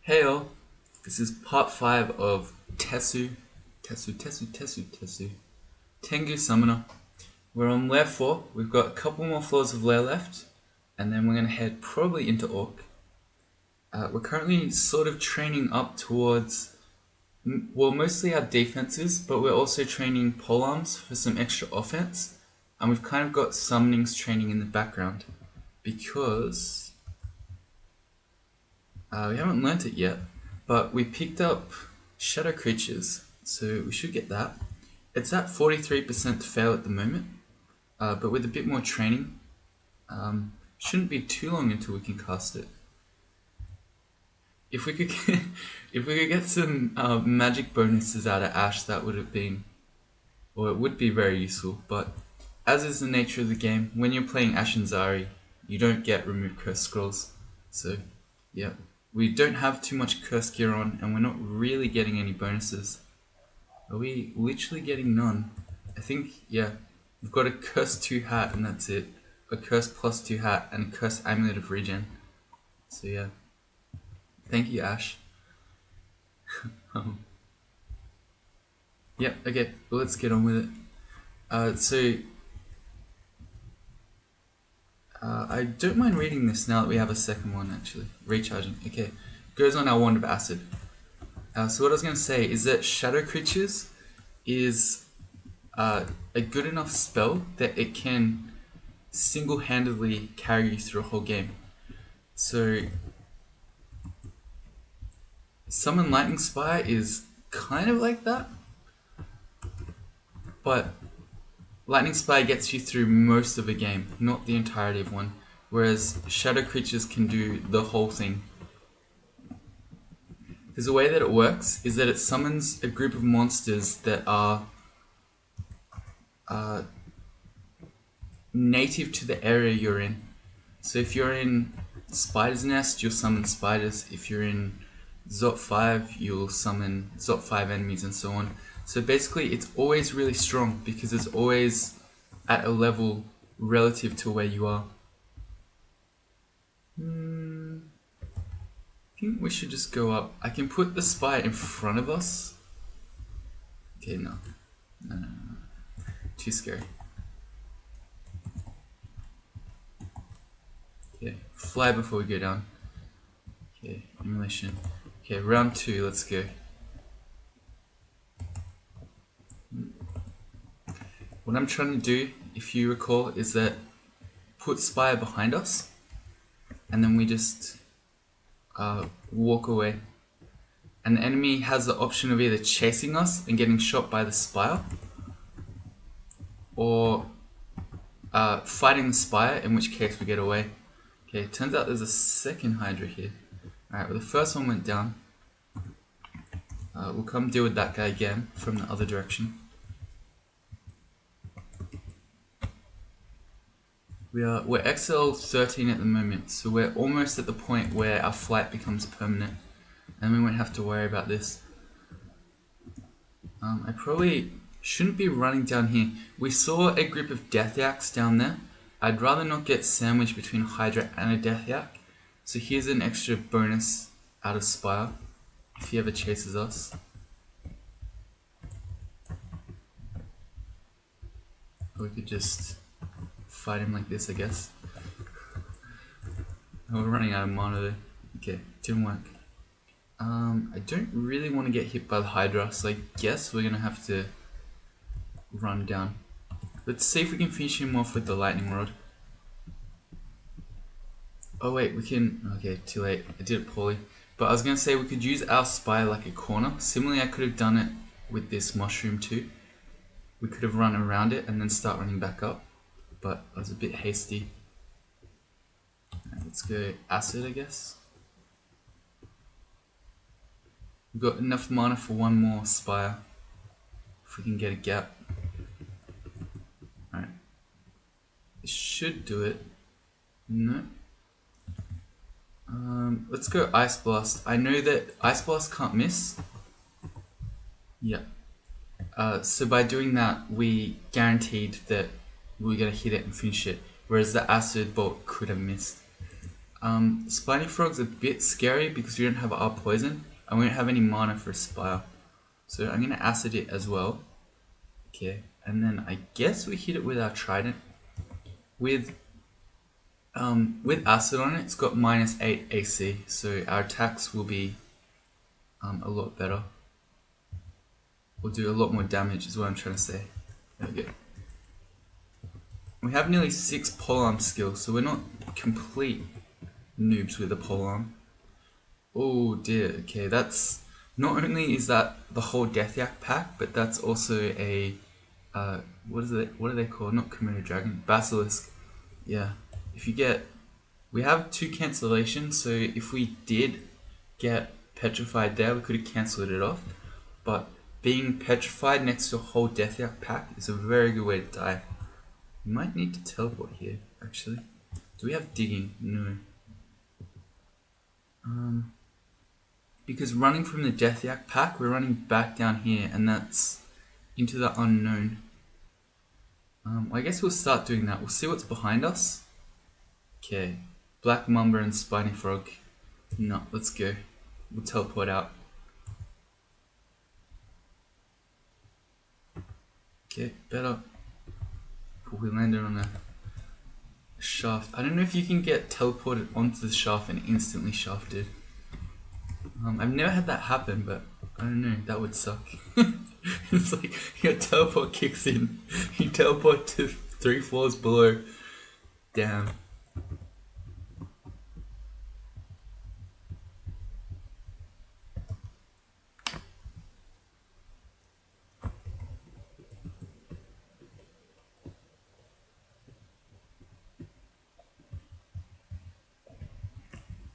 Hey all, this is part 5 of TeSu, Tengu Summoner. We're on lair 4, we've got a couple more floors of lair left, and then we're going to head probably into Orc. We're currently sort of training up towards, well, mostly our defenses, but we're also training polearms for some extra offense, and we've kind of got summonings training in the background, because we haven't learnt it yet. But we picked up Shadow Creatures, so we should get that. It's at 43% fail at the moment, but with a bit more training, shouldn't be too long until we can cast it. If we could get, if we could get some magic bonuses out of Ash, that would have been, or it would be very useful. But as is the nature of the game, when you're playing Ash and Zari, you don't get Remove Curse Scrolls. So, yeah. We don't have too much curse gear on, and we're not really getting any bonuses. Are we literally getting none? I think, yeah. We've got a curse 2 hat, and that's it. A curse plus 2 hat, and a curse amulet of regen. So yeah. Thank you, Ash. Yep, okay, well, let's get on with it. I don't mind reading this now that we have a second one, actually. Recharging, okay. Goes on our Wand of Acid. So what I was going to say is that Shadow Creatures is a good enough spell that it can single-handedly carry you through a whole game. So Summon Lightning Spire is kind of like that, but Lightning Spire gets you through most of a game, not the entirety of one, whereas Shadow Creatures can do the whole thing. Because the way that it works is that it summons a group of monsters that are native to the area you're in. So if you're in Spider's Nest, you'll summon spiders. If you're in Zot 5, you'll summon Zot 5 enemies and so on. So basically it's always really strong because it's always at a level relative to where you are. I think we should just go up. I can put the spire in front of us. Okay, no. No. Too scary. Okay, fly before we go down. Okay, emulation. Okay, round 2, let's go. What I'm trying to do, if you recall, is that put spire behind us, and then we just walk away. And the enemy has the option of either chasing us and getting shot by the spire, or fighting the spire, in which case we get away. Okay, turns out there's a second Hydra here. Alright, well the first one went down. We'll come deal with that guy again from the other direction. We're XL 13 at the moment, so we're almost at the point where our flight becomes permanent, and we won't have to worry about this. I probably shouldn't be running down here. We saw a group of Death Yaks down there. I'd rather not get sandwiched between a Hydra and a Death Yak, so here's an extra bonus out of Spire if he ever chases us. Or we could just fight him like this, I guess. Oh, we're running out of mana though. Okay, didn't work. I don't really want to get hit by the Hydra, so I guess we're gonna have to run down. Let's see if we can finish him off with the lightning rod. Oh wait, we can. Okay, too late. I did it poorly. But I was gonna say we could use our spire like a corner. Similarly, I could have done it with this mushroom too. We could have run around it and then start running back up, but I was a bit hasty. Right, let's go acid, I guess. We've got enough mana for one more spire, if we can get a gap. Alright. This should do it. No. Let's go Ice Blast. I know that Ice Blast can't miss. Yeah. So by doing that, we guaranteed that we were going to hit it and finish it, whereas the Acid Bolt could have missed. Spiny Frog's a bit scary because we don't have our poison and we don't have any mana for Aspire. So I'm gonna acid it as well. Okay, and then I guess we hit it with our trident. With acid on it, it's got -8 AC, so our attacks will be a lot better. We'll do a lot more damage is what I'm trying to say. There we go. We have nearly 6 polearm skills, so we're not complete noobs with the polearm. Oh dear, okay, that's not only is that the whole Death Yak pack, but that's also a what are they called? Not Komodo Dragon, Basilisk. Yeah. If you get, we have 2 cancellations, so if we did get petrified there, we could have cancelled it off. But being petrified next to a whole Death Yak pack is a very good way to die. We might need to teleport here, actually. Do we have digging? No. Because running from the Death Yak pack, we're running back down here, and that's into the unknown. I guess we'll start doing that. We'll see what's behind us. Okay, Black Mamba and Spiny Frog. No, let's go. We'll teleport out. Okay, better. We landed on a shaft. I don't know if you can get teleported onto the shaft and instantly shafted. I've never had that happen, but I don't know, that would suck. It's like your teleport kicks in, you teleport to 3 floors below. Damn.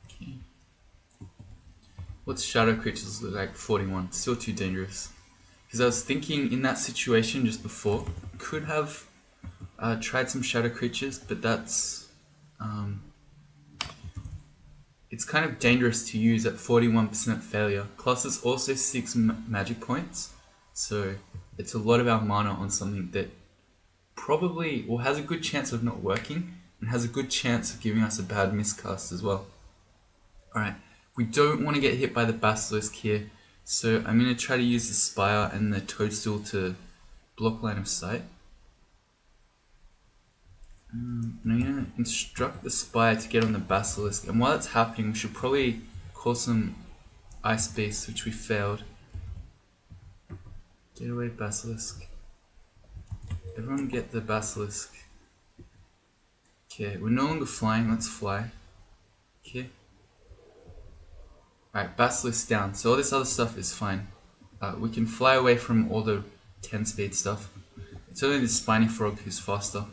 Okay. What's shadow creatures look like? 41. Still too dangerous. Because I was thinking in that situation just before, could have tried some shadow creatures, but that's it's kind of dangerous to use at 41% failure. Plus it's also 6 magic points, so it's a lot of our mana on something that probably, well, has a good chance of not working, and has a good chance of giving us a bad miscast as well. Alright, we don't want to get hit by the Basilisk here, so I'm going to try to use the Spire and the Toadstool to block line of sight. And I'm going to instruct the Spire to get on the Basilisk, and while that's happening we should probably call some Ice Beasts, which we failed. Get away, Basilisk. Everyone get the Basilisk. Okay, we're no longer flying, let's fly. Okay. Alright, Basilisk down, so all this other stuff is fine. We can fly away from all the 10 speed stuff. It's only the Spiny Frog who's faster.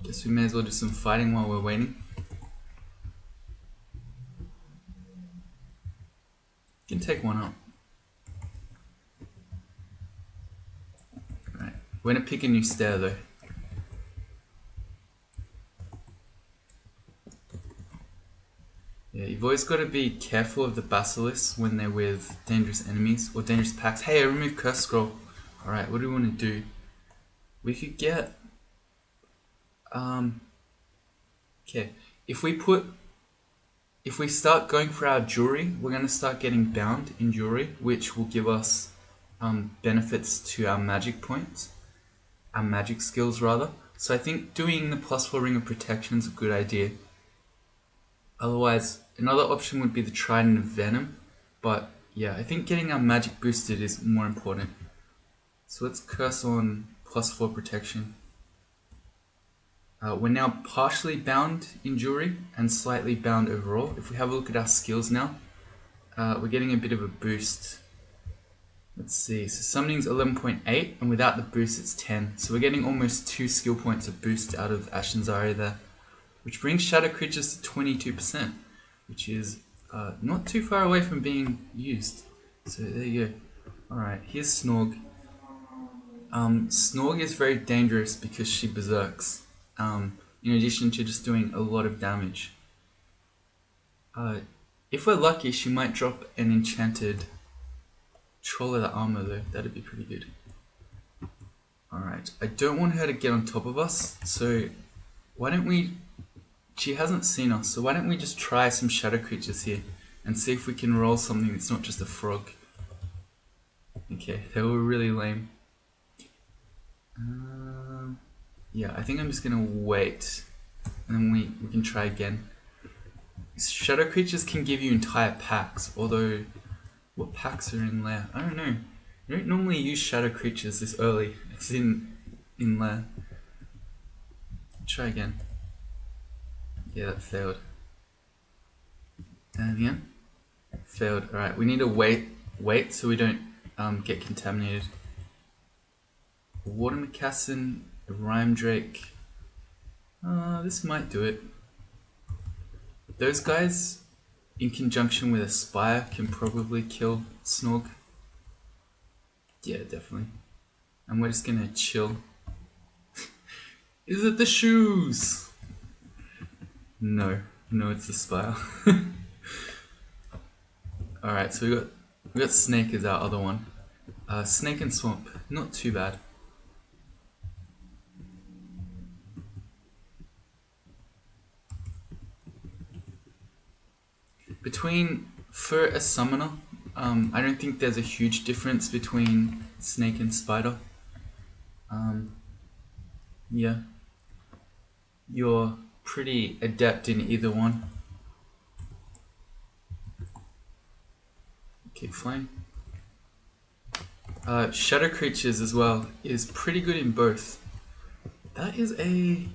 Guess we may as well do some fighting while we're waiting. You can take one up. Alright, we're gonna pick a new stair though. Yeah, you've always got to be careful of the Basilisks when they're with dangerous enemies or dangerous packs. Hey, I removed Curse Scroll. Alright, what do we want to do? We could get... okay, if we start going for our jewelry, we're going to start getting bound in jewelry, which will give us benefits to our magic points. Our magic skills, rather. So I think doing the +4 Ring of Protection is a good idea. Otherwise, another option would be the Trident of Venom, but yeah, I think getting our magic boosted is more important. So let's curse on +4 protection. We're now partially bound in jewelry and slightly bound overall. If we have a look at our skills now, we're getting a bit of a boost. Let's see, so summoning's 11.8 and without the boost it's 10. So we're getting almost 2 skill points of boost out of Ashen Zarya there. Which brings shadow creatures to 22%, which is not too far away from being used. So there you go. Alright, here's Snork. Snork is very dangerous because she berserks, in addition to just doing a lot of damage. If we're lucky, she might drop an enchanted Troll of the Armor though, that'd be pretty good. Alright, I don't want her to get on top of us, so Why don't we... She hasn't seen us, so why don't we just try some shadow creatures here and see if we can roll something that's not just a frog. Okay, they were really lame. Yeah, I think I'm just gonna wait and then we can try again. Shadow creatures can give you entire packs, although what packs are in lair? I don't know. You don't normally use shadow creatures this early. It's in lair. Try again. Yeah, that failed. And again? Failed. Alright, we need to wait so we don't get contaminated. A water moccasin, a rhyme drake. This might do it. Those guys, in conjunction with a spire, can probably kill Snork. Yeah, definitely. And we're just gonna chill. Is it the shoes? No, it's the spire. Alright, so we got snake as our other one. Snake and swamp, not too bad. For a summoner, I don't think there's a huge difference between snake and spider. Yeah, you're pretty adept in either one. Keep flying. Shadow creatures as well is pretty good in both. That is a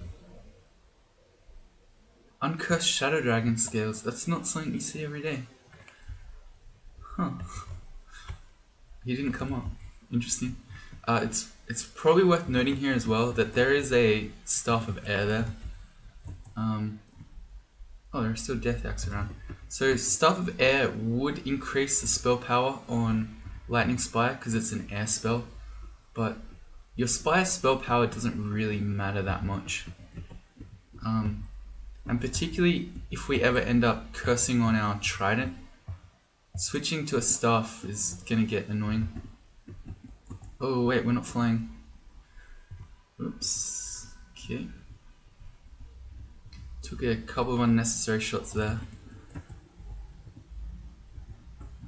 uncursed shadow dragon scales. That's not something you see every day. Huh. He didn't come up. Interesting. It's probably worth noting here as well that there is a staff of air there. Oh, there are still death axe around. So staff of air would increase the spell power on lightning spire because it's an air spell, but your spire spell power doesn't really matter that much. And particularly if we ever end up cursing on our trident, switching to a staff is gonna get annoying. Oh wait, we're not flying. Oops. Okay. Took a couple of unnecessary shots there.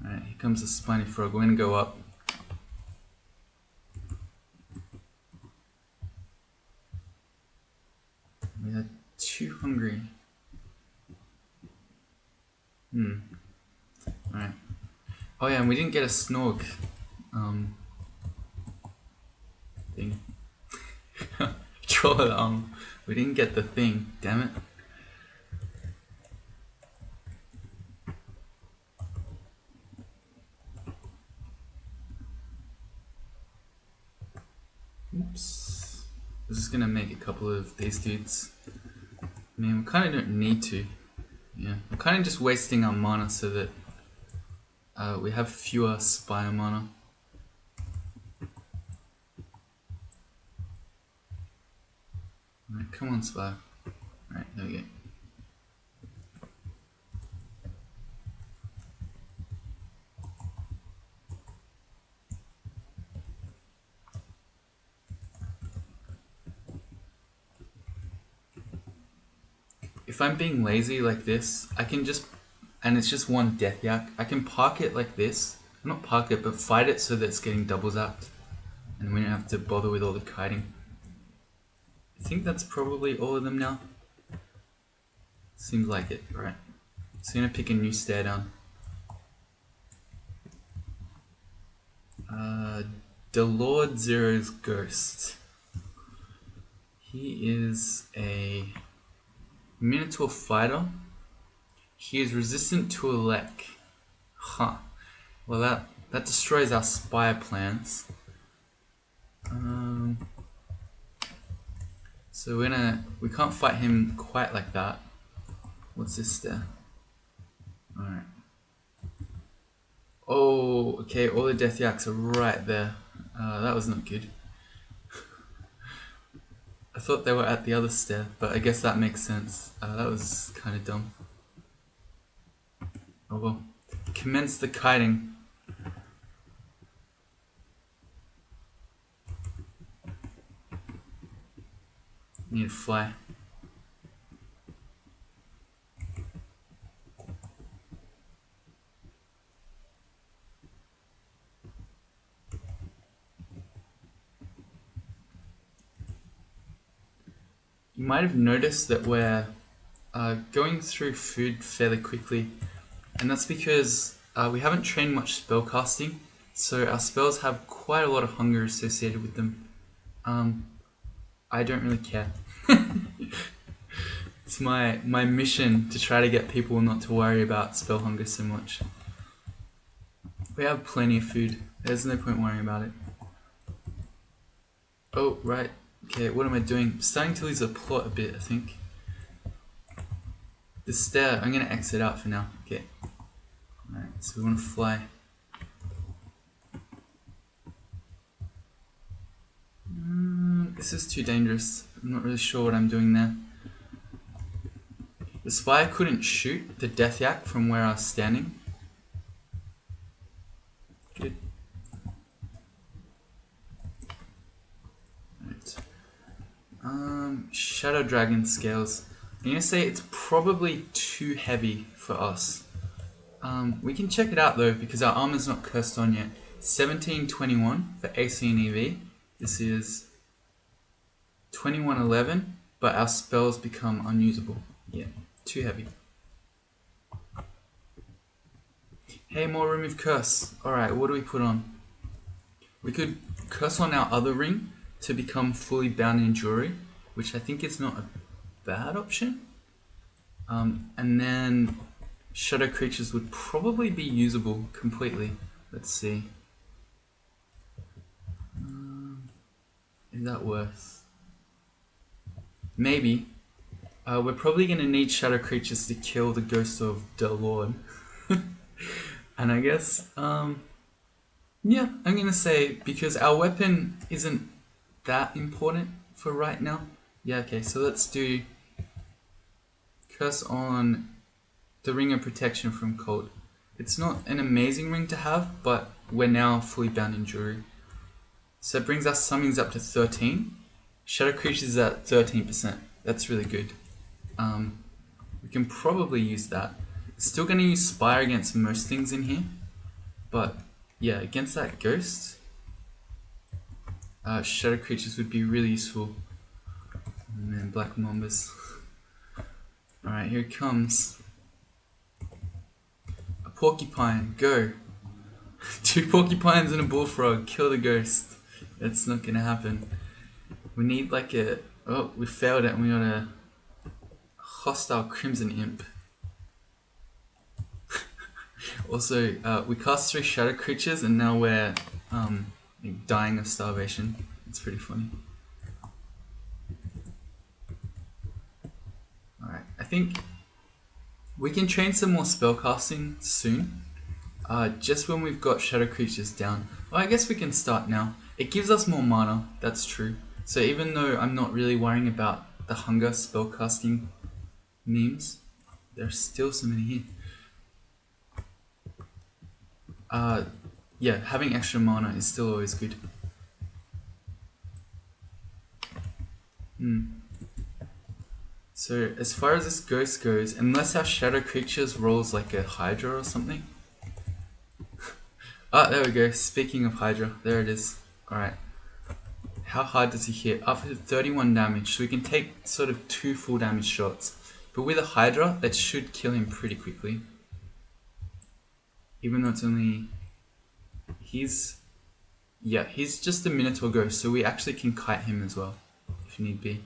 Alright, here comes the spiny frog. We're gonna go up. We are too hungry. Alright. Oh yeah, and we didn't get a Snork thing. Draw the we didn't get the thing, damn it. Oops. I was just gonna make a couple of these dudes. I mean, we kinda don't need to. Yeah, we're kinda just wasting our mana so that we have fewer spire mana. Alright, come on, spire. Alright, there we go. If I'm being lazy like this, I can just, and it's just one death yak, I can park it like this. Not park it, but fight it so that it's getting double zapped. And we don't have to bother with all the kiting. I think that's probably all of them now. Seems like it, right? So I'm gonna pick a new stare down. The Lord Zero's Ghost. He is a Minotaur fighter. He is resistant to elect. Huh. Well, that destroys our spire plans. So we can't fight him quite like that. What's this there? Alright. Oh, okay, all the death yaks are right there. That was not good. I thought they were at the other stair, but I guess that makes sense. That was kind of dumb. Oh well. Commence the kiting. Need to fly. you might have noticed that we're going through food fairly quickly, and that's because we haven't trained much spellcasting, so our spells have quite a lot of hunger associated with them. I don't really care. It's my mission to try to get people not to worry about spell hunger so much. We have plenty of food. There's no point worrying about it. Oh, right. Okay, what am I doing? I'm starting to lose the plot a bit, I think. The stair, I'm going to exit out for now. Okay. Alright, so we want to fly. This is too dangerous. I'm not really sure what I'm doing there. The spire couldn't shoot the death yak from where I was standing. Good. Right. Shadow dragon scales. I'm gonna say it's probably too heavy for us. We can check it out though because our armor's not cursed on yet. 1721 for AC and EV. This is 2111, but our spells become unusable. Yeah, too heavy. Hey, more remove curse. Alright, what do we put on? We could curse on our other ring to become fully bound in jewelry, which I think is not a bad option. And then shadow creatures would probably be usable completely. Let's see. Is that worth? Maybe. We're probably going to need shadow creatures to kill the ghost of the Lord. And I guess, yeah, I'm going to say because our weapon isn't that important for right now. Yeah, okay, so let's do curse on the ring of protection from cold. It's not an amazing ring to have, but we're now fully bound in jewelry. So it brings our summons up to 13. Shadow creatures is at 13%. That's really good. We can probably use that. Still going to use Spire against most things in here. But yeah, against that ghost, shadow creatures would be really useful. And then black mambas. Alright, here it comes. A porcupine, go. 2 porcupines and a bullfrog, kill the ghost. That's not gonna happen. We need like a... Oh, we failed it and we got a hostile crimson imp. Also, we cast 3 shadow creatures and now we're dying of starvation. It's pretty funny. Alright, I think we can train some more spellcasting soon. Just when we've got shadow creatures down. Well, I guess we can start now. It gives us more mana, that's true. So even though I'm not really worrying about the hunger spellcasting memes, there's still so many here. Yeah, having extra mana is still always good. So as far as this ghost goes, unless our shadow creatures rolls like a Hydra or something. Ah, there we go. Speaking of Hydra, there it is. Alright. How hard does he hit? Up to 31 damage, so we can take sort of 2 full damage shots. But with a Hydra, that should kill him pretty quickly. Even though it's only... He's just a Minotaur ghost, so we actually can kite him as well, if need be.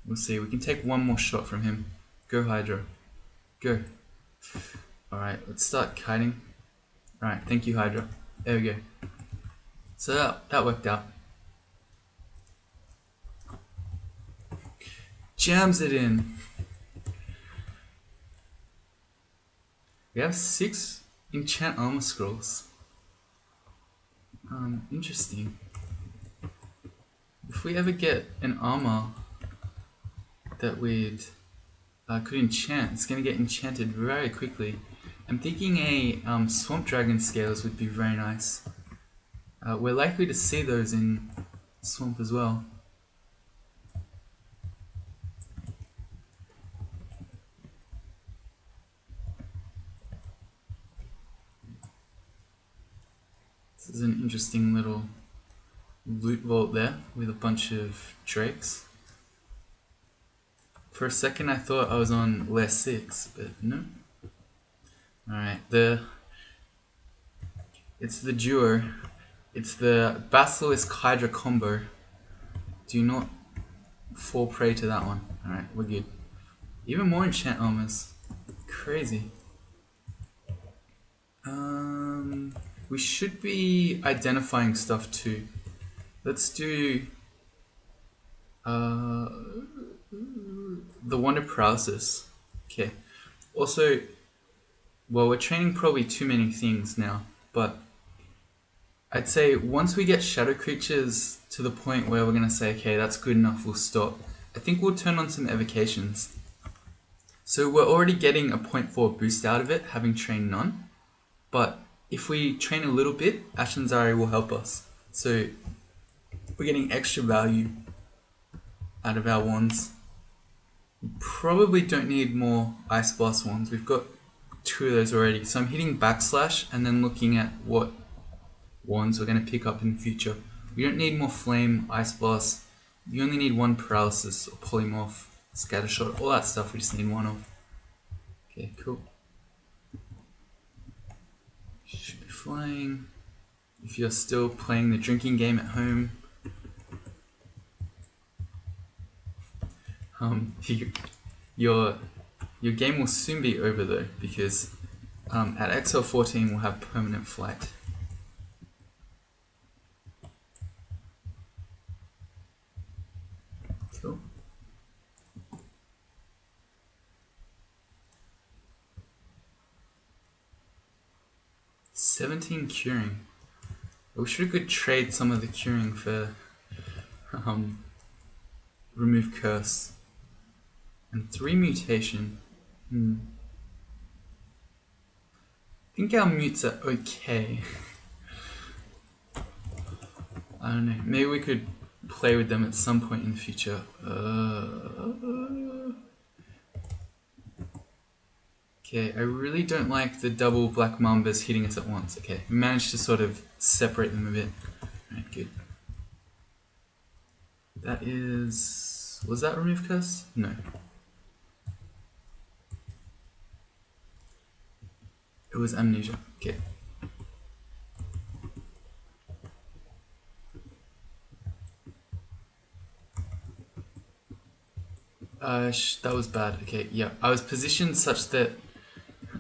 We'll see, we can take 1 more shot from him. Go Hydra. Go. Alright, let's start kiting. Alright, thank you Hydra. There we go. So that worked out. Jams it in. We have 6 enchant armor scrolls. Interesting. If we ever get an armor that we'd could enchant, it's going to get enchanted very quickly. I'm thinking a swamp dragon scales would be very nice. We're likely to see those in swamp as well. This is an interesting little loot vault there with a bunch of drakes. For a second I thought I was on lair 6, but no. Alright, it's the duo. It's the Basilisk Hydra combo. Do not fall prey to that one. Alright, we're good. Even more enchant armors. Crazy. We should be identifying stuff too. Let's do the Wonder Paralysis. Okay. Also, well, we're training probably too many things now, but I'd say once we get shadow creatures to the point where we're going to say, okay, that's good enough, we'll stop. I think we'll turn on some evocations. So we're already getting a 0.4 boost out of it, having trained none. But if we train a little bit, Ashen's will help us. So we're getting extra value out of our wands. We probably don't need more Ice Blast wands. We've got 2 of those already. So I'm hitting backslash and then looking at what wands we're going to pick up in the future. We don't need more Flame, Ice Blast. You only need 1 Paralysis or Polymorph, Scattershot, all that stuff we just need 1 of. Okay, cool. Should be flying. If you're still playing the drinking game at home, your game will soon be over though, because at XL14 we'll have permanent flight. Cool. $17 curing. I wish we could trade some of the curing for remove curse and 3 mutation. I think our mutes are okay. I don't know. Maybe we could play with them at some point in the future. Okay, I really don't like the double black mambas hitting us at once. Okay, we managed to sort of separate them a bit. Alright, good. That is... was that remove curse? No. It was amnesia. Okay. That was bad. Okay, yeah. I was positioned such that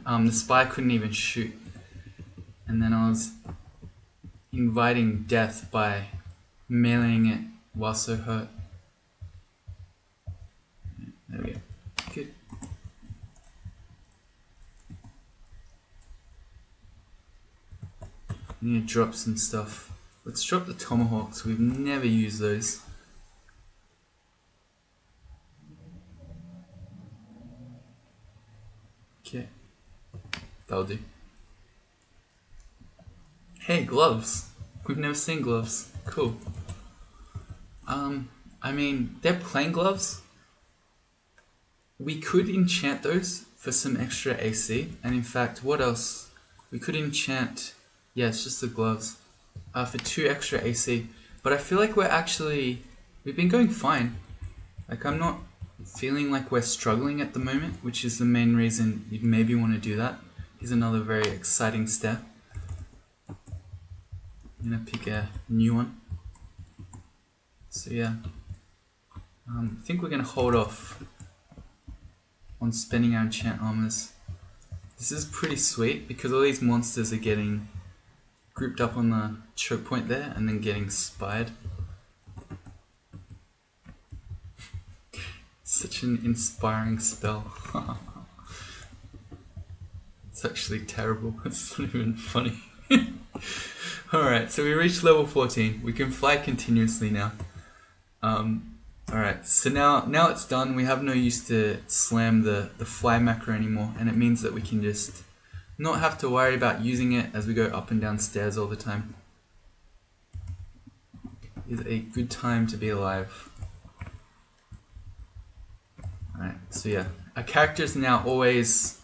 the spy couldn't even shoot. And then I was inviting death by meleeing it while so hurt. There we go. Good. We need to drop some stuff. Let's drop the tomahawks. We've never used those. Okay. That'll do. Hey, gloves. We've never seen gloves. Cool. I mean, they're plain gloves. We could enchant those for some extra AC. And in fact, what else? We could enchant... yeah, it's just the gloves. For 2 extra AC. But I feel like we've been going fine. Like, I'm not feeling like we're struggling at the moment, which is the main reason you'd maybe want to do that. Here's another very exciting step. I'm gonna pick a new one. So yeah, I think we're gonna hold off on spending our enchant armors. This is pretty sweet because all these monsters are getting grouped up on the choke point there and then getting spied. Such an inspiring spell. It's actually terrible. It's not even funny. Alright, so we reached level 14. We can fly continuously now. Alright, so now it's done. We have no use to slam the fly macro anymore, and it means that we can just not have to worry about using it as we go up and down stairs all the time. It's a good time to be alive. Alright, so yeah, our character is now always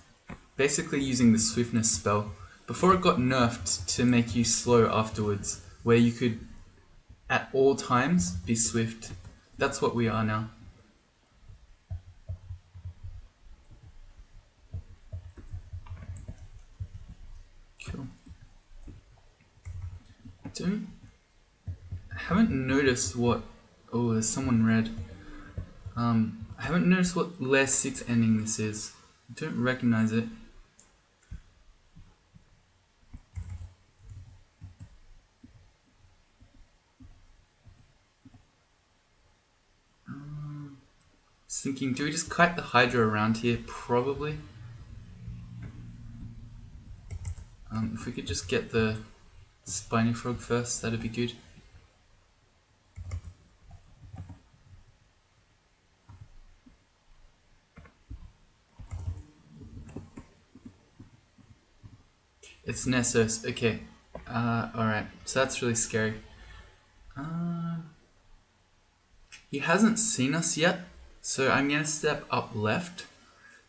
basically using the swiftness spell. Before it got nerfed to make you slow afterwards, where you could at all times be swift. That's what we are now. Cool. I haven't noticed what... Oh, there's someone red. I haven't noticed what lair 6 ending this is. I don't recognize it. I was thinking, do we just kite the Hydra around here? Probably. If we could just get the Spiny Frog first, that'd be good. It's Nessus, okay. Alright, so that's really scary. He hasn't seen us yet, so I'm gonna step up left.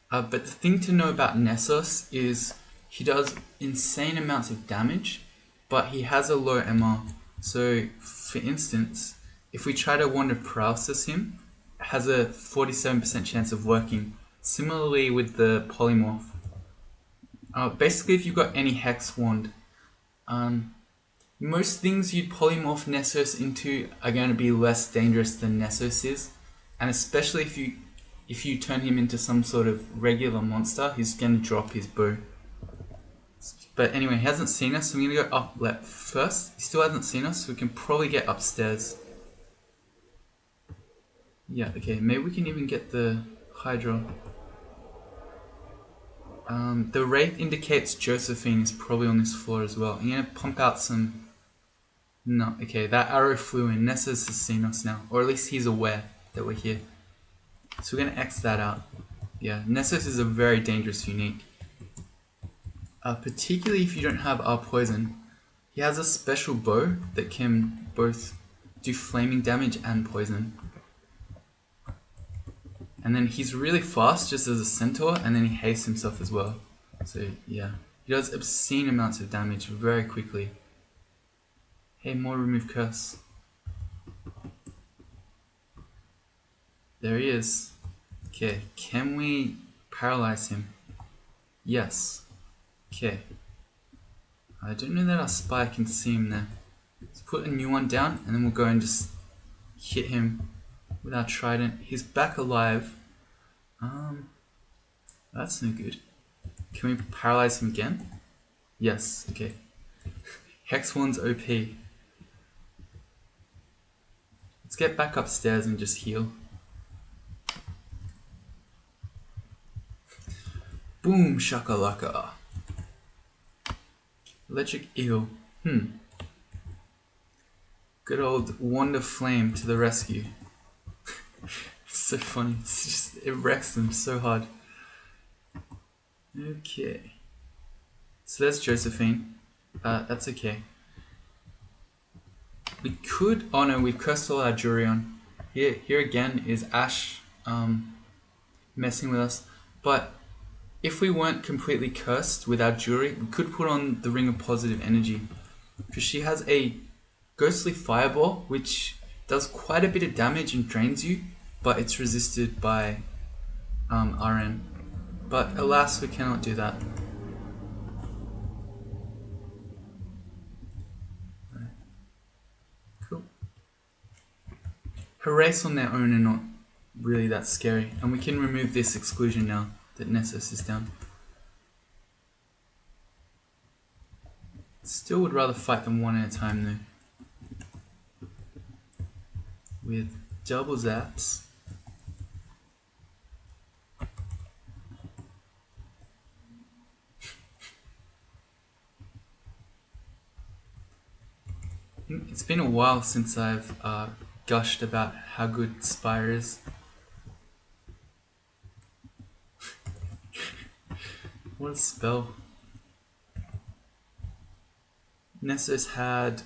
But the thing to know about Nessus is he does insane amounts of damage, but he has a low MR. So, for instance, if we try to Wand of Paralysis him, it has a 47% chance of working. Similarly with the Polymorph. Basically, if you've got any Hex Wand, most things you'd polymorph Nessus into are going to be less dangerous than Nessus is, and especially if you turn him into some sort of regular monster, he's going to drop his bow. But anyway, he hasn't seen us, so I'm going to go up left first. He still hasn't seen us, so we can probably get upstairs. Yeah, okay, maybe we can even get the Hydra. The Wraith indicates Josephine is probably on this floor as well. I'm going to pump out some... No, okay, that arrow flew in. Nessus has seen us now, or at least he's aware that we're here. So we're going to X that out. Yeah, Nessus is a very dangerous unique. Particularly if you don't have our poison. He has a special bow that can both do flaming damage and poison. And then he's really fast just as a centaur, and then he hastes himself as well. So yeah, he does obscene amounts of damage very quickly. Hey, more remove curse. There he is. Okay, can we paralyze him? Yes. Okay. I don't know that our spy can see him there. Let's put a new one down, and then we'll go and just hit him with our trident. He's back alive. That's no good. Can we paralyze him again? Yes, okay. Hex Wand's OP. Let's get back upstairs and just heal. Boom shakalaka. Electric Eel. Good old Wand of Flame to the rescue. It's so funny. It's just, it wrecks them so hard. Okay. So there's Josephine. That's okay. We could... Oh no, we've cursed all our Jurion. Here again is Ash messing with us. But if we weren't completely cursed with our Jury, we could put on the Ring of Positive Energy. Because she has a Ghostly Fireball, which does quite a bit of damage and drains you, but it's resisted by RN. But alas, we cannot do that. Cool. Her race on their own are not really that scary, and we can remove this exclusion now that Nessus is down. Still would rather fight them one at a time though. With double zaps. It's been a while since I've gushed about how good Spire is. What a spell. Nessus had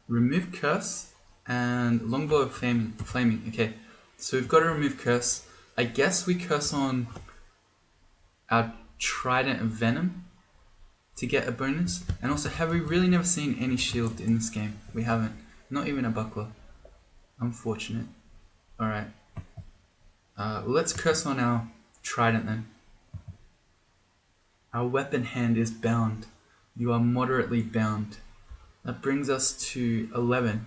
Remove Curse and Longbow of Flaming. Okay, so we've got to remove Curse. I guess we curse on our Trident of Venom to get a bonus. And also, have we really never seen any shield in this game? We haven't. Not even a buckler. Unfortunate. Alright. Let's curse on our Trident then. Our weapon hand is bound. You are moderately bound. That brings us to 11.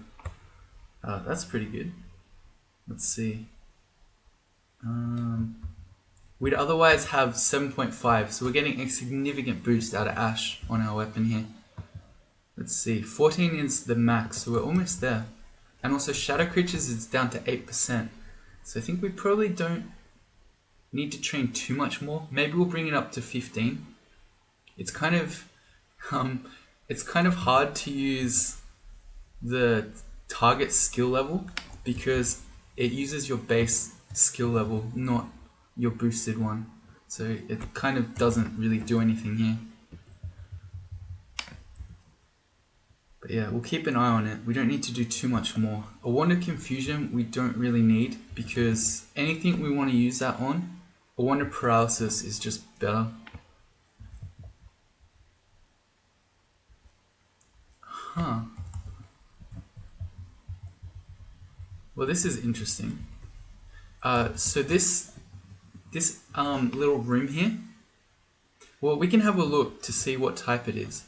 That's pretty good. Let's see. We'd otherwise have 7.5, so we're getting a significant boost out of Ash on our weapon here. Let's see, 14 is the max, so we're almost there. And also Shadow Creatures is down to 8%. So I think we probably don't need to train too much more. Maybe we'll bring it up to 15. It's kind of hard to use the target skill level because it uses your base skill level, not your boosted one. So it kind of doesn't really do anything here. But yeah, we'll keep an eye on it. We don't need to do too much more. A Wand of Confusion we don't really need because anything we want to use that on, a Wand of Paralysis is just better. Huh. Well, this is interesting. So this little room here, well, we can have a look to see what type it is.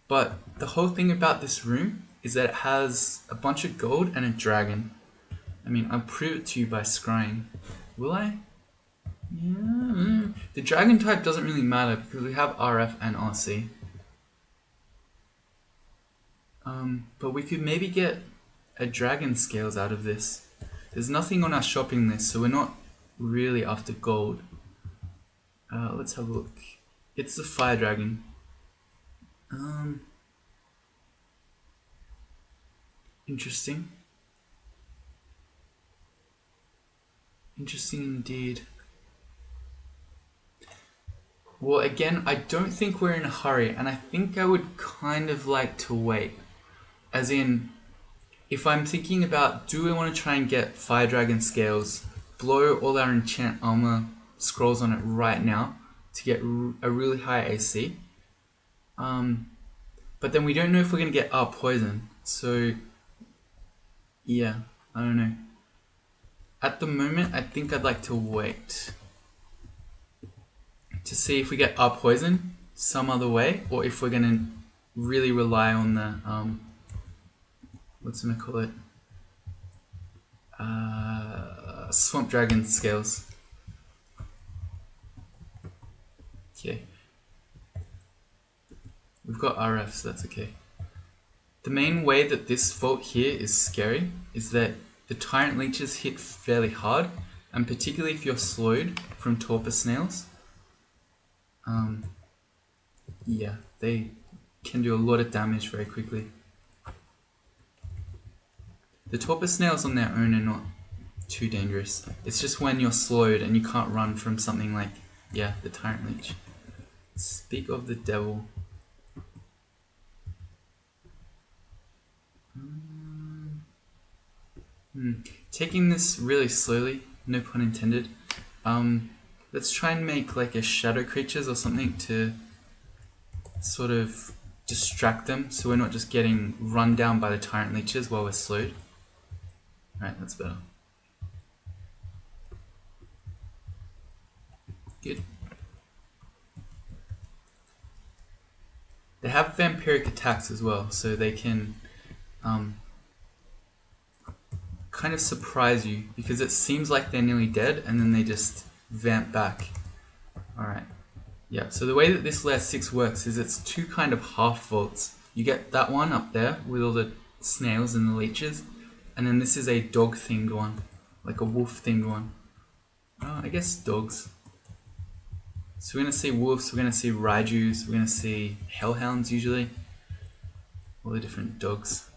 But the whole thing about this room is that it has a bunch of gold and a dragon. I mean, I'll prove it to you by scrying. Will I? Yeah. The dragon type doesn't really matter because we have RF and RC. But we could maybe get a dragon scales out of this. There's nothing on our shopping list, so we're not really after gold. Let's have a look. It's the fire dragon. Interesting. Interesting indeed. Well, again, I don't think we're in a hurry, and I think I would kind of like to wait. As in, if I'm thinking about, do we want to try and get Fire Dragon Scales, blow all our enchant armor scrolls on it right now to get a really high AC? But then we don't know if we're going to get our poison. So, yeah, I don't know. At the moment, I think I'd like to wait to see if we get our poison some other way, or if we're going to really rely on the, what's it call it? Swamp Dragon Scales. Okay. We've got RF, so that's okay. The main way that this vault here is scary is that the Tyrant Leeches hit fairly hard, and particularly if you're slowed from Torpor Snails. Yeah, they can do a lot of damage very quickly. The Torpor Snails on their own are not too dangerous. It's just when you're slowed and you can't run from something like, yeah, the Tyrant Leech. Speak of the devil. Taking this really slowly, no pun intended. Let's try and make like a shadow creatures or something to sort of distract them so we're not just getting run down by the Tyrant Leeches while we're slowed. Alright, that's better. Good. They have vampiric attacks as well, so they can kind of surprise you because it seems like they're nearly dead and then they just vamp back. Alright. Yeah, so the way that this layer 6 works is it's two kind of half vaults. You get that one up there with all the snails and the leeches, and then this is a dog themed one, like a wolf themed one. I guess dogs. So we're going to see wolves, we're going to see raijus, we're going to see hellhounds usually. All the different dogs.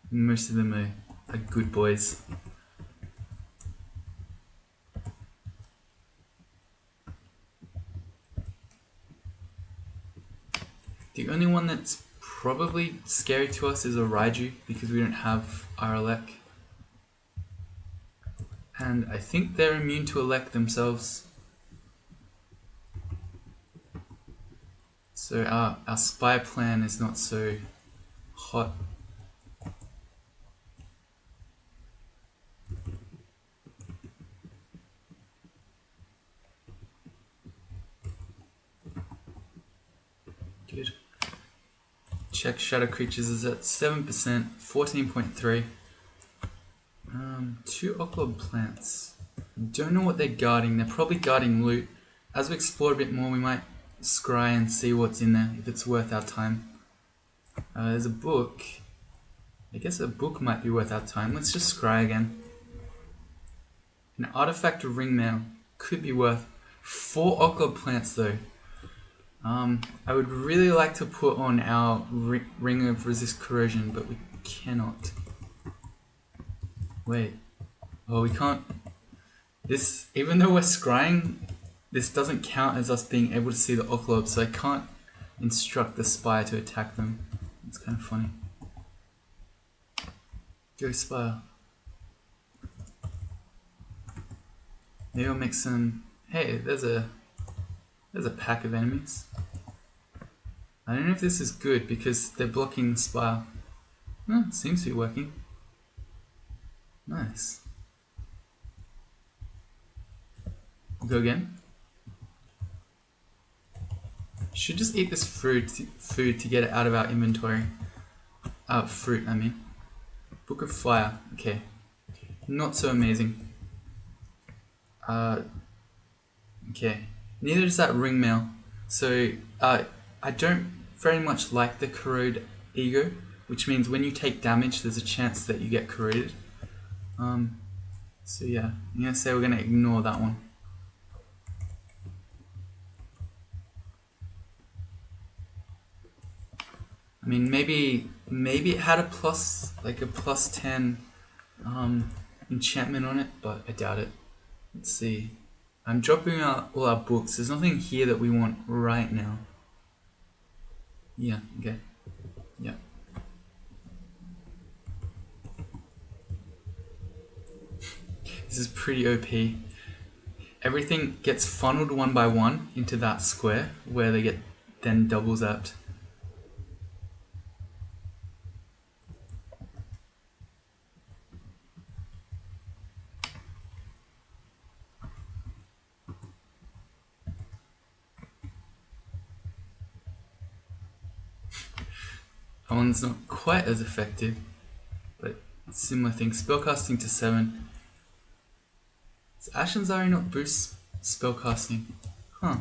Most of them are good boys. The only one that's probably scary to us is a raiju because we don't have our elec. And I think they're immune to elec themselves. So our spy plan is not so hot. Good. Check shadow creatures is at 7%, 14.3. 2 Occlob plants. Don't know what they're guarding. They're probably guarding loot. As we explore a bit more, we might scry and see what's in there, if it's worth our time. There's a book. I guess a book might be worth our time. Let's just scry again. An artifact of ringmail could be worth 4 Occlob plants though. I would really like to put on our ring of resist corrosion, but we cannot. Wait. Oh, we can't. This, even though we're scrying, this doesn't count as us being able to see the Occlob, so I can't instruct the spire to attack them. It's kind of funny. Go spire. Maybe I'll make some. Hey, there's a pack of enemies. I don't know if this is good because they're blocking the spire. Oh, it seems to be working. Nice. Go again. Should just eat this food to get it out of our inventory. Fruit, I mean. Book of Fire. Okay. Not so amazing. Okay. Neither is that ringmail. So, I don't very much like the corrode ego, which means when you take damage, there's a chance that you get corroded. So yeah, I'm gonna say we're gonna ignore that one. I mean, maybe it had a plus, like a +10 enchantment on it, but I doubt it. Let's see. I'm dropping out all our books. There's nothing here that we want right now. Yeah, okay. Yeah. This is pretty OP. Everything gets funneled one by one into that square where they get then double zapped. That one's not quite as effective, but similar thing. Spellcasting to 7. Does Ashen Zari not boost spellcasting? Huh.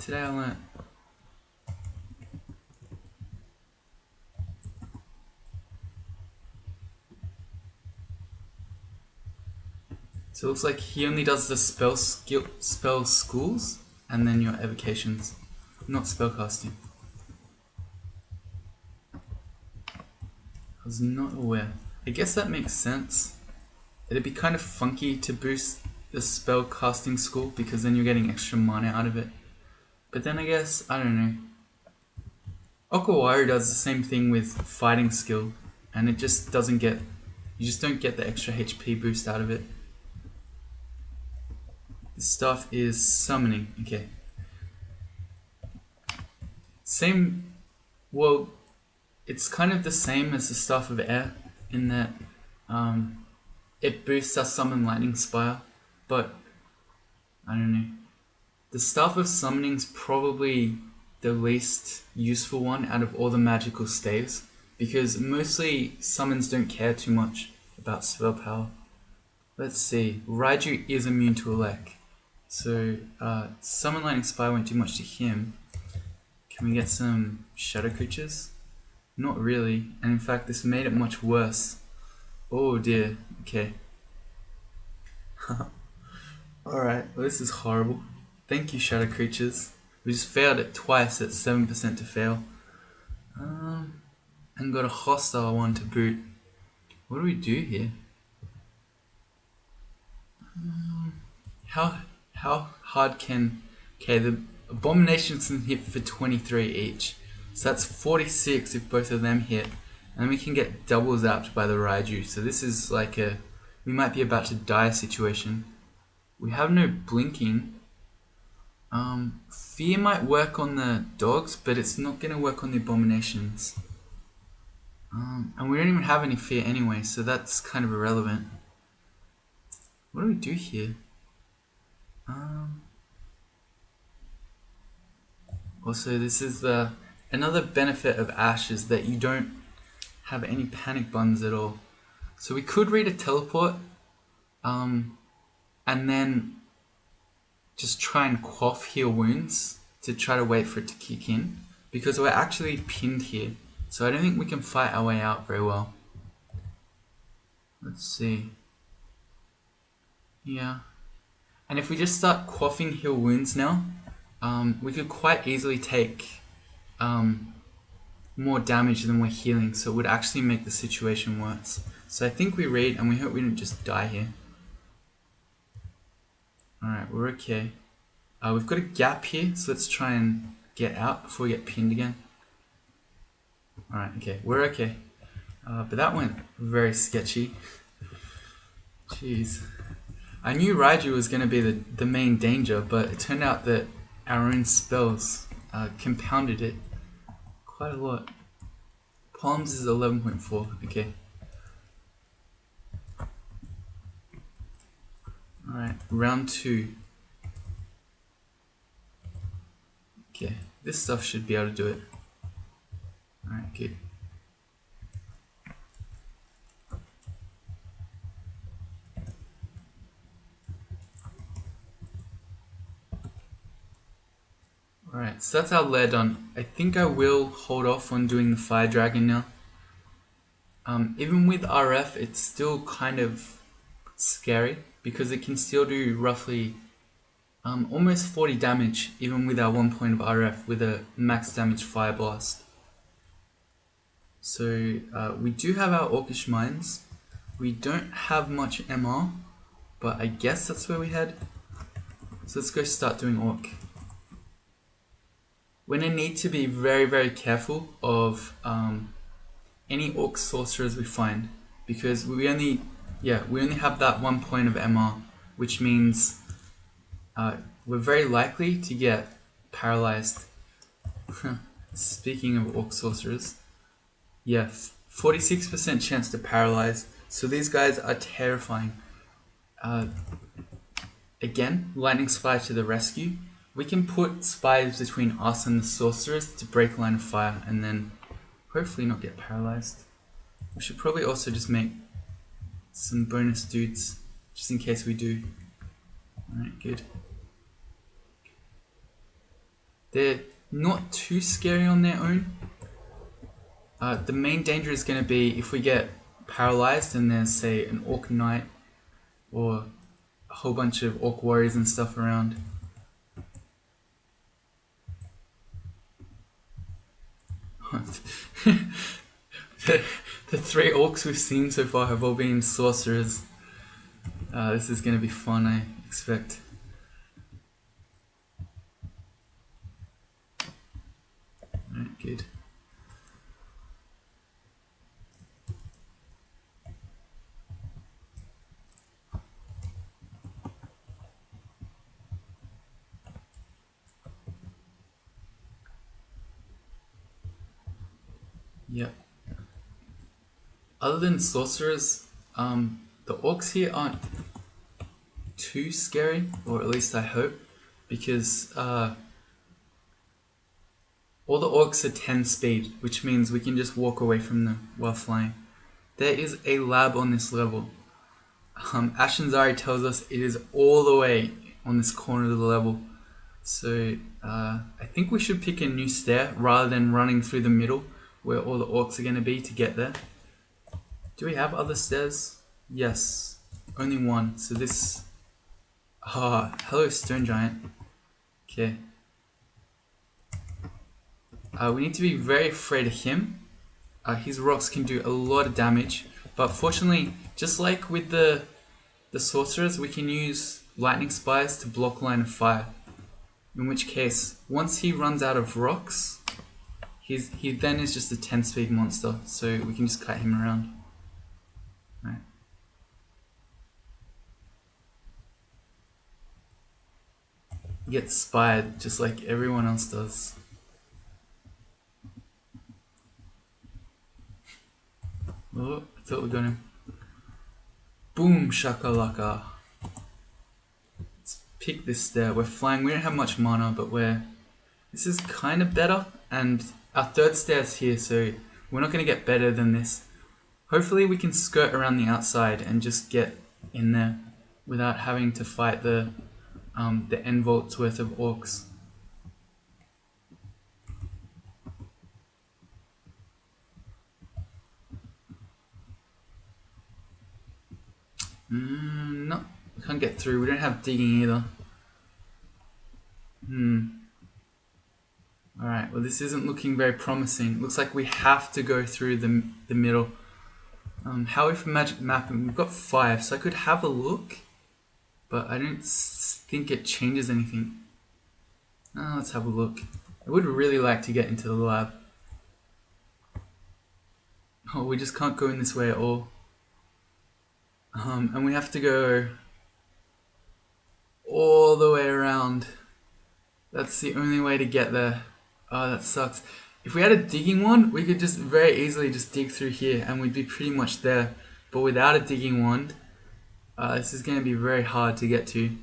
Today I learnt. So it looks like he only does the spell schools and then your evocations, not spellcasting. I was not aware. I guess that makes sense. It'd be kind of funky to boost the spell casting school because then you're getting extra mana out of it. But then I guess, I don't know. Okawaru does the same thing with fighting skill and it just doesn't get, you just don't get the extra HP boost out of it. This stuff is summoning, okay. Same, well, it's kind of the same as the Staff of Air in that it boosts our Summon Lightning Spire, but I don't know. The Staff of Summoning's probably the least useful one out of all the magical staves because mostly summons don't care too much about spell power. Let's see, Raiju is immune to Elec, so Summon Lightning Spire won't do much to him. Can we get some shadow creatures? Not really, and in fact this made it much worse. Oh dear, okay. Alright, well this is horrible. Thank you shadow creatures. We just failed it twice at 7% to fail. And got a hostile one to boot. What do we do here? How hard can... Okay, the abominations can hit for 23 each. So that's 46 if both of them hit. And then we can get double zapped by the Raiju. So this is like a... We might be about to die situation. We have no blinking. Fear might work on the dogs, but it's not going to work on the abominations. And we don't even have any fear anyway, so that's kind of irrelevant. What do we do here? Also, this is the Another benefit of Ash is that you don't have any panic buttons at all. So we could read a teleport, and then just try and quaff heal wounds to try to wait for it to kick in, because we're actually pinned here. So I don't think we can fight our way out very well. Let's see. Yeah. And if we just start quaffing heal wounds now, we could quite easily take more damage than we're healing, so it would actually make the situation worse. So I think we read, and we hope we don't just die here. Alright, we're okay. We've got a gap here, so let's try and get out before we get pinned again. Alright, okay, we're okay. But that went very sketchy. Jeez. I knew Raiju was going to be the main danger, but it turned out that our own spells compounded it quite a lot. Palms is 11.4, okay. Alright, round 2. Okay, this stuff should be able to do it. Alright, good. Alright, so that's our lair done. I think I will hold off on doing the fire dragon now. Even with RF, it's still kind of scary because it can still do roughly almost 40 damage even with our 1 point of RF with a max damage fire blast. So we do have our Orcish Mines. We don't have much MR, but I guess that's where we head. So let's go start doing Orc. We're going to need to be very, very careful of any Orc sorcerers we find, because we only have that 1 point of MR, which means we're very likely to get paralyzed. Speaking of Orc sorcerers, yeah, 46% chance to paralyze. So these guys are terrifying. Again, lightning spire to the rescue. We can put spires between us and the sorcerers to break line of fire, and then hopefully not get paralyzed. We should probably also just make some bonus dudes, just in case we do. Alright, good. They're not too scary on their own. The main danger is going to be if we get paralyzed and there's, say, an Orc Knight or a whole bunch of Orc Warriors and stuff around. The 3 Orcs we've seen so far have all been sorcerers. This is going to be fun, I expect. Alright, good. Yep. Other than sorcerers, the Orcs here aren't too scary, or at least I hope, because all the Orcs are 10 speed, which means we can just walk away from them while flying. There is a lab on this level. Ashanzari tells us it is all the way on this corner of the level. So I think we should pick a new stair rather than running through the middle where all the Orcs are going to be to get there. Do we have other stairs? Yes, only one. So this... hello Stone Giant. Okay. We need to be very afraid of him. His rocks can do a lot of damage, but fortunately, just like with the sorcerers, we can use lightning spires to block line of fire. In which case, once he runs out of rocks, he then is just a 10 speed monster, so we can just cut him around. Right. He gets spired just like everyone else does. Oh, I thought we got him. Boom shakalaka. Let's pick this stair. We're flying. We don't have much mana, but this is kind of better. And our third stairs here, so we're not going to get better than this. Hopefully we can skirt around the outside and just get in there without having to fight the end vault's worth of orcs. No, we can't get through. We don't have digging either. Alright, well this isn't looking very promising. Looks like we have to go through the middle. How are we for magic mapping? We've got 5, so I could have a look, but I don't think it changes anything. Let's have a look. I would really like to get into the lab. Oh, we just can't go in this way at all. And we have to go all the way around. That's the only way to get there. Oh, that sucks. If we had a digging wand, we could just very easily just dig through here and we'd be pretty much there. But without a digging wand, this is going to be very hard to get to.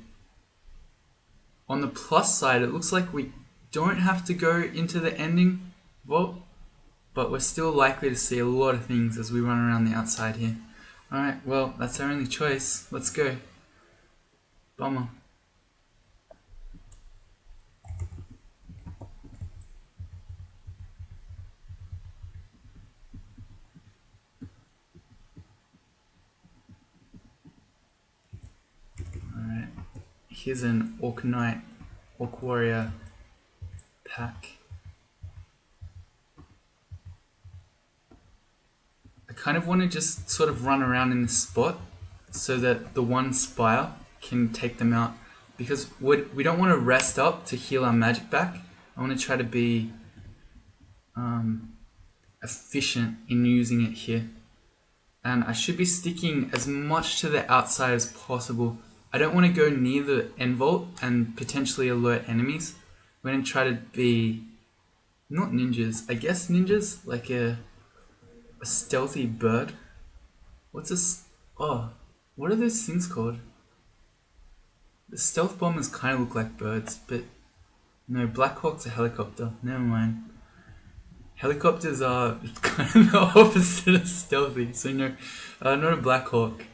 On the plus side, it looks like we don't have to go into the ending vault, but we're still likely to see a lot of things as we run around the outside here. Alright, well, that's our only choice. Let's go. Bummer. Alright, here's an Orc Knight, Orc Warrior pack. I kind of want to just sort of run around in this spot so that the one spire can take them out, because we don't want to rest up to heal our magic back. I want to try to be efficient in using it here, and I should be sticking as much to the outside as possible. I don't want to go near the end vault and potentially alert enemies. We're going to try to be not ninjas, I guess ninjas, like a stealthy bird. What's this? Oh, what are those things called? The stealth bombers kind of look like birds, but no, Black Hawk's a helicopter. Never mind. Helicopters are kind of the opposite of stealthy, so no, not a Black Hawk.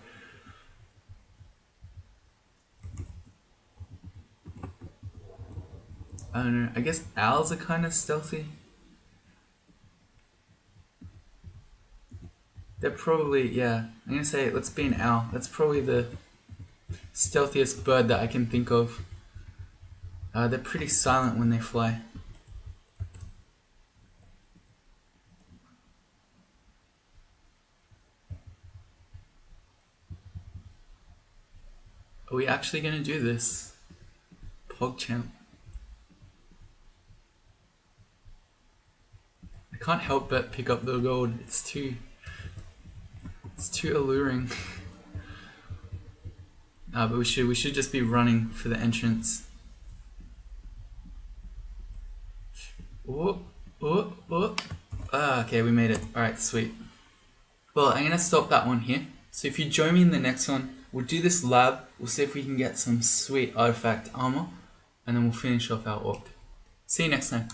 I don't know, I guess owls are kind of stealthy. They're probably, yeah, I'm gonna say let's be an owl. That's probably the stealthiest bird that I can think of. They're pretty silent when they fly. Are we actually gonna do this? PogChamp. I can't help but pick up the gold. It's too alluring. But we should just be running for the entrance. Oh. Okay, we made it. Alright, sweet. Well, I'm gonna stop that one here. So if you join me in the next one, we'll do this lab. We'll see if we can get some sweet artifact armor, and then we'll finish off our orc. See you next time.